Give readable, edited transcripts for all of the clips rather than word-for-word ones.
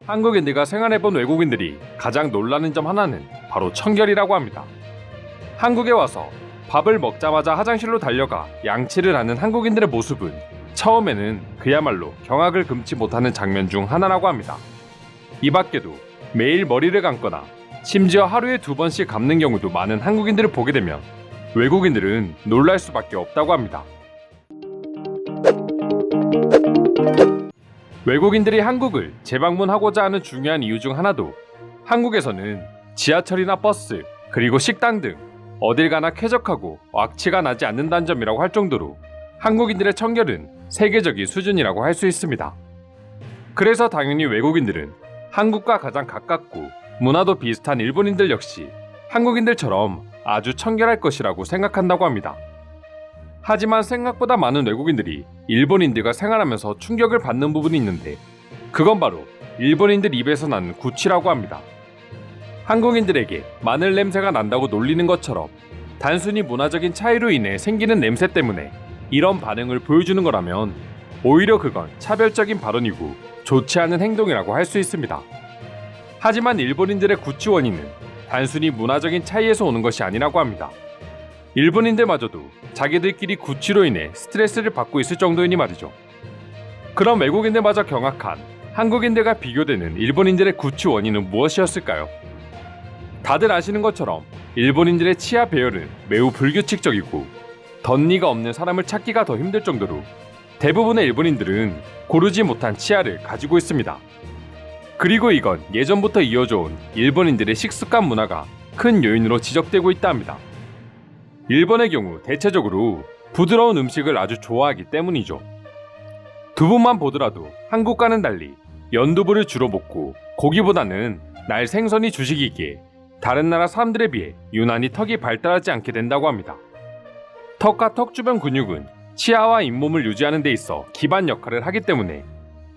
한국인들과 생활해본 외국인들이 가장 놀라는 점 하나는 바로 청결이라고 합니다. 한국에 와서 밥을 먹자마자 화장실로 달려가 양치를 하는 한국인들의 모습은 처음에는 그야말로 경악을 금치 못하는 장면 중 하나라고 합니다. 이 밖에도 매일 머리를 감거나 심지어 하루에 2번씩 감는 경우도 많은 한국인들을 보게 되면 외국인들은 놀랄 수밖에 없다고 합니다. 외국인들이 한국을 재방문하고자 하는 중요한 이유 중 하나도 한국에서는 지하철이나 버스 그리고 식당 등 어딜 가나 쾌적하고 악취가 나지 않는다는 점이라고 할 정도로 한국인들의 청결은 세계적인 수준이라고 할 수 있습니다. 그래서 당연히 외국인들은 한국과 가장 가깝고 문화도 비슷한 일본인들 역시 한국인들처럼 아주 청결할 것이라고 생각한다고 합니다. 하지만 생각보다 많은 외국인들이 일본인들과 생활하면서 충격을 받는 부분이 있는데 그건 바로 일본인들 입에서 나는 구취라고 합니다. 한국인들에게 마늘 냄새가 난다고 놀리는 것처럼 단순히 문화적인 차이로 인해 생기는 냄새 때문에 이런 반응을 보여주는 거라면 오히려 그건 차별적인 발언이고 좋지 않은 행동이라고 할 수 있습니다. 하지만 일본인들의 구취 원인은 단순히 문화적인 차이에서 오는 것이 아니라고 합니다. 일본인들마저도 자기들끼리 구취로 인해 스트레스를 받고 있을 정도이니 말이죠. 그럼 외국인들마저 경악한 한국인들과 비교되는 일본인들의 구취 원인은 무엇이었을까요? 다들 아시는 것처럼 일본인들의 치아 배열은 매우 불규칙적이고 덧니가 없는 사람을 찾기가 더 힘들 정도로 대부분의 일본인들은 고르지 못한 치아를 가지고 있습니다. 그리고 이건 예전부터 이어져 온 일본인들의 식습관 문화가 큰 요인으로 지적되고 있다 합니다. 일본의 경우 대체적으로 부드러운 음식을 아주 좋아하기 때문이죠. 두부만 보더라도 한국과는 달리 연두부를 주로 먹고 고기보다는 날 생선이 주식이기에 다른 나라 사람들에 비해 유난히 턱이 발달하지 않게 된다고 합니다. 턱과 턱 주변 근육은 치아와 잇몸을 유지하는 데 있어 기반 역할을 하기 때문에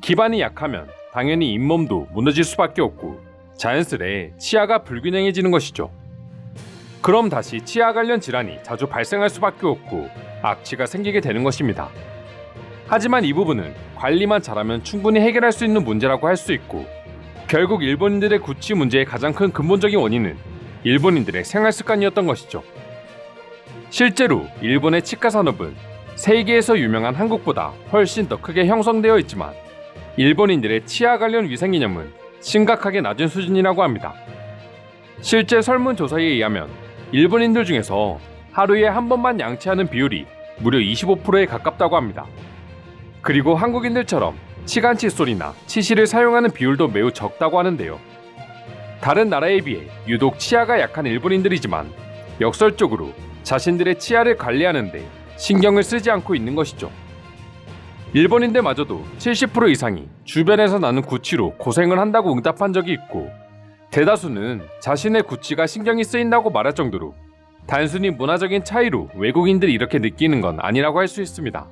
기반이 약하면 당연히 잇몸도 무너질 수밖에 없고 자연스레 치아가 불균형해지는 것이죠. 그럼 다시 치아 관련 질환이 자주 발생할 수밖에 없고 악취가 생기게 되는 것입니다. 하지만 이 부분은 관리만 잘하면 충분히 해결할 수 있는 문제라고 할 수 있고 결국 일본인들의 구취 문제의 가장 큰 근본적인 원인은 일본인들의 생활 습관이었던 것이죠. 실제로 일본의 치과 산업은 세계에서 유명한 한국보다 훨씬 더 크게 형성되어 있지만 일본인들의 치아 관련 위생 개념은 심각하게 낮은 수준이라고 합니다. 실제 설문조사에 의하면 일본인들 중에서 하루에 한 번만 양치하는 비율이 무려 25%에 가깝다고 합니다. 그리고 한국인들처럼 치간 칫솔이나 치실을 사용하는 비율도 매우 적다고 하는데요. 다른 나라에 비해 유독 치아가 약한 일본인들이지만 역설적으로 자신들의 치아를 관리하는데 신경을 쓰지 않고 있는 것이죠. 일본인들마저도 70% 이상이 주변에서 나는 구취로 고생을 한다고 응답한 적이 있고 대다수는 자신의 구취가 신경이 쓰인다고 말할 정도로 단순히 문화적인 차이로 외국인들이 이렇게 느끼는 건 아니라고 할 수 있습니다.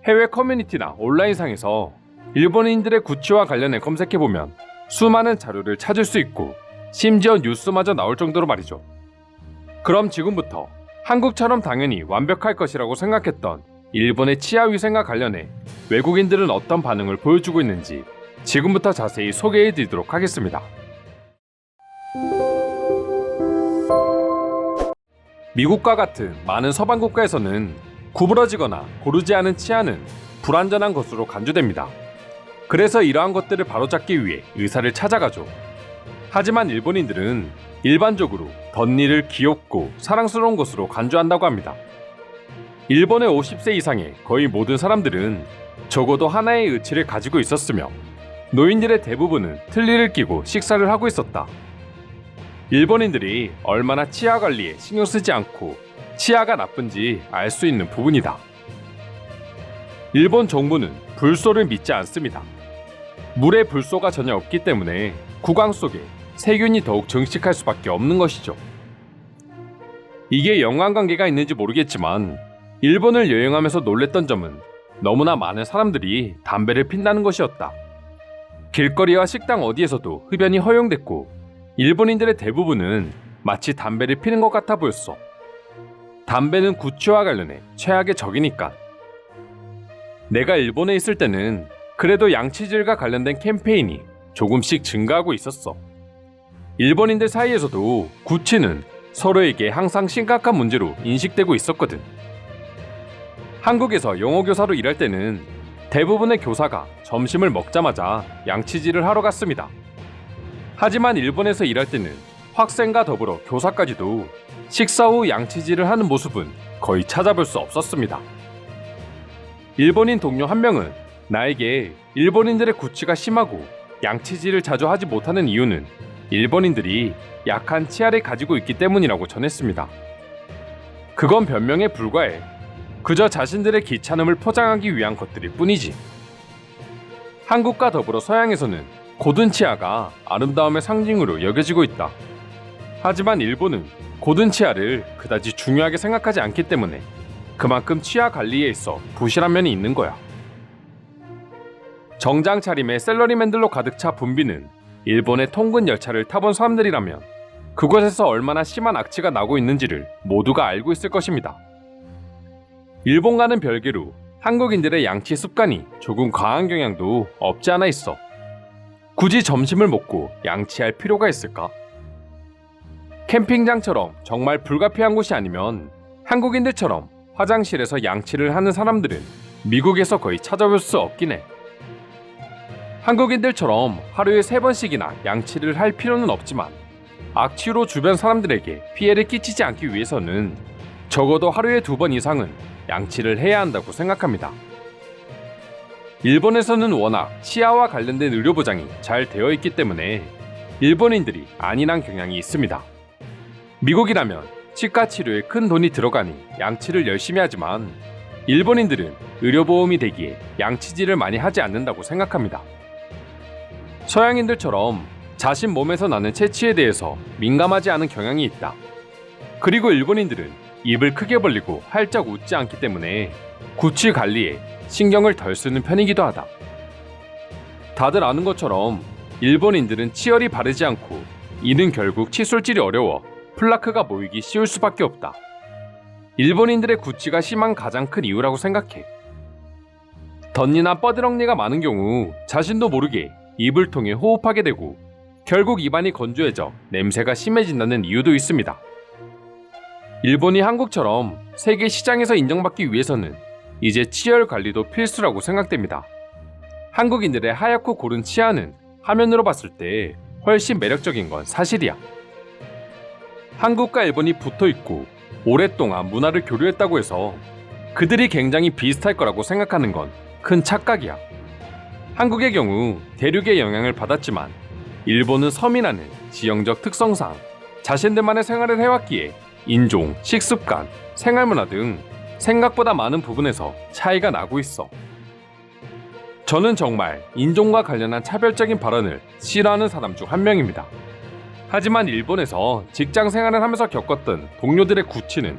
해외 커뮤니티나 온라인상에서 일본인들의 구취와 관련해 검색해보면 수많은 자료를 찾을 수 있고 심지어 뉴스마저 나올 정도로 말이죠. 그럼 지금부터 한국처럼 당연히 완벽할 것이라고 생각했던 일본의 치아 위생과 관련해 외국인들은 어떤 반응을 보여주고 있는지 지금부터 자세히 소개해드리도록 하겠습니다. 미국과 같은 많은 서방 국가에서는 구부러지거나 고르지 않은 치아는 불완전한 것으로 간주됩니다. 그래서 이러한 것들을 바로잡기 위해 의사를 찾아가죠. 하지만 일본인들은 일반적으로 덧니를 귀엽고 사랑스러운 것으로 간주한다고 합니다. 일본의 50세 이상의 거의 모든 사람들은 적어도 하나의 의치를 가지고 있었으며 노인들의 대부분은 틀니를 끼고 식사를 하고 있었다. 일본인들이 얼마나 치아 관리에 신경 쓰지 않고 치아가 나쁜지 알 수 있는 부분이다. 일본 정부는 불소를 믿지 않습니다. 물에 불소가 전혀 없기 때문에 구강 속에 세균이 더욱 증식할 수밖에 없는 것이죠. 이게 연관관계가 있는지 모르겠지만 일본을 여행하면서 놀랬던 점은 너무나 많은 사람들이 담배를 핀다는 것이었다. 길거리와 식당 어디에서도 흡연이 허용됐고 일본인들의 대부분은 마치 담배를 피는 것 같아 보였어. 담배는 구취와 관련해 최악의 적이니까. 내가 일본에 있을 때는 그래도 양치질과 관련된 캠페인이 조금씩 증가하고 있었어. 일본인들 사이에서도 구취는 서로에게 항상 심각한 문제로 인식되고 있었거든. 한국에서 영어 교사로 일할 때는 대부분의 교사가 점심을 먹자마자 양치질을 하러 갔습니다. 하지만 일본에서 일할 때는 학생과 더불어 교사까지도 식사 후 양치질을 하는 모습은 거의 찾아볼 수 없었습니다. 일본인 동료 한 명은 나에게 일본인들의 구취가 심하고 양치질을 자주 하지 못하는 이유는 일본인들이 약한 치아를 가지고 있기 때문이라고 전했습니다. 그건 변명에 불과해. 그저 자신들의 귀찮음을 포장하기 위한 것들일 뿐이지. 한국과 더불어 서양에서는 고든 치아가 아름다움의 상징으로 여겨지고 있다. 하지만 일본은 고든 치아를 그다지 중요하게 생각하지 않기 때문에 그만큼 치아 관리에 있어 부실한 면이 있는 거야. 정장 차림의 셀러리맨들로 가득 차 붐비는 일본의 통근 열차를 타본 사람들이라면 그곳에서 얼마나 심한 악취가 나고 있는지를 모두가 알고 있을 것입니다. 일본과는 별개로 한국인들의 양치 습관이 조금 과한 경향도 없지 않아 있어. 굳이 점심을 먹고 양치할 필요가 있을까? 캠핑장처럼 정말 불가피한 곳이 아니면 한국인들처럼 화장실에서 양치를 하는 사람들은 미국에서 거의 찾아볼 수 없긴 해. 한국인들처럼 하루에 3번씩이나 양치를 할 필요는 없지만 악취로 주변 사람들에게 피해를 끼치지 않기 위해서는 적어도 하루에 2번 이상은 양치를 해야 한다고 생각합니다. 일본에서는 워낙 치아와 관련된 의료보장이 잘 되어 있기 때문에 일본인들이 안일한 경향이 있습니다. 미국이라면 치과 치료에 큰 돈이 들어가니 양치를 열심히 하지만 일본인들은 의료보험이 되기에 양치질을 많이 하지 않는다고 생각합니다. 서양인들처럼 자신 몸에서 나는 채취에 대해서 민감하지 않은 경향이 있다. 그리고 일본인들은 입을 크게 벌리고 활짝 웃지 않기 때문에 구취 관리에 신경을 덜 쓰는 편이기도 하다. 다들 아는 것처럼 일본인들은 치열이 바르지 않고 이는 결국 칫솔질이 어려워 플라크가 모이기 쉬울 수밖에 없다. 일본인들의 구취가 심한 가장 큰 이유라고 생각해. 덧니나 뻐드렁니가 많은 경우 자신도 모르게 입을 통해 호흡하게 되고 결국 입안이 건조해져 냄새가 심해진다는 이유도 있습니다. 일본이 한국처럼 세계 시장에서 인정받기 위해서는 이제 치열 관리도 필수라고 생각됩니다. 한국인들의 하얗고 고른 치아는 화면으로 봤을 때 훨씬 매력적인 건 사실이야. 한국과 일본이 붙어 있고 오랫동안 문화를 교류했다고 해서 그들이 굉장히 비슷할 거라고 생각하는 건 큰 착각이야. 한국의 경우 대륙의 영향을 받았지만 일본은 섬이라는 지형적 특성상 자신들만의 생활을 해왔기에 인종, 식습관, 생활문화 등 생각보다 많은 부분에서 차이가 나고 있어. 저는 정말 인종과 관련한 차별적인 발언을 싫어하는 사람 중 한 명입니다. 하지만 일본에서 직장 생활을 하면서 겪었던 동료들의 구취는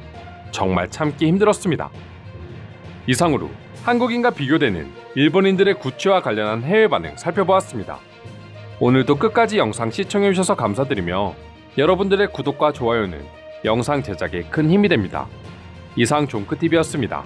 정말 참기 힘들었습니다. 이상으로 한국인과 비교되는 일본인들의 구취와 관련한 해외 반응 살펴보았습니다. 오늘도 끝까지 영상 시청해주셔서 감사드리며 여러분들의 구독과 좋아요는 영상 제작에 큰 힘이 됩니다. 이상 종크TV였습니다.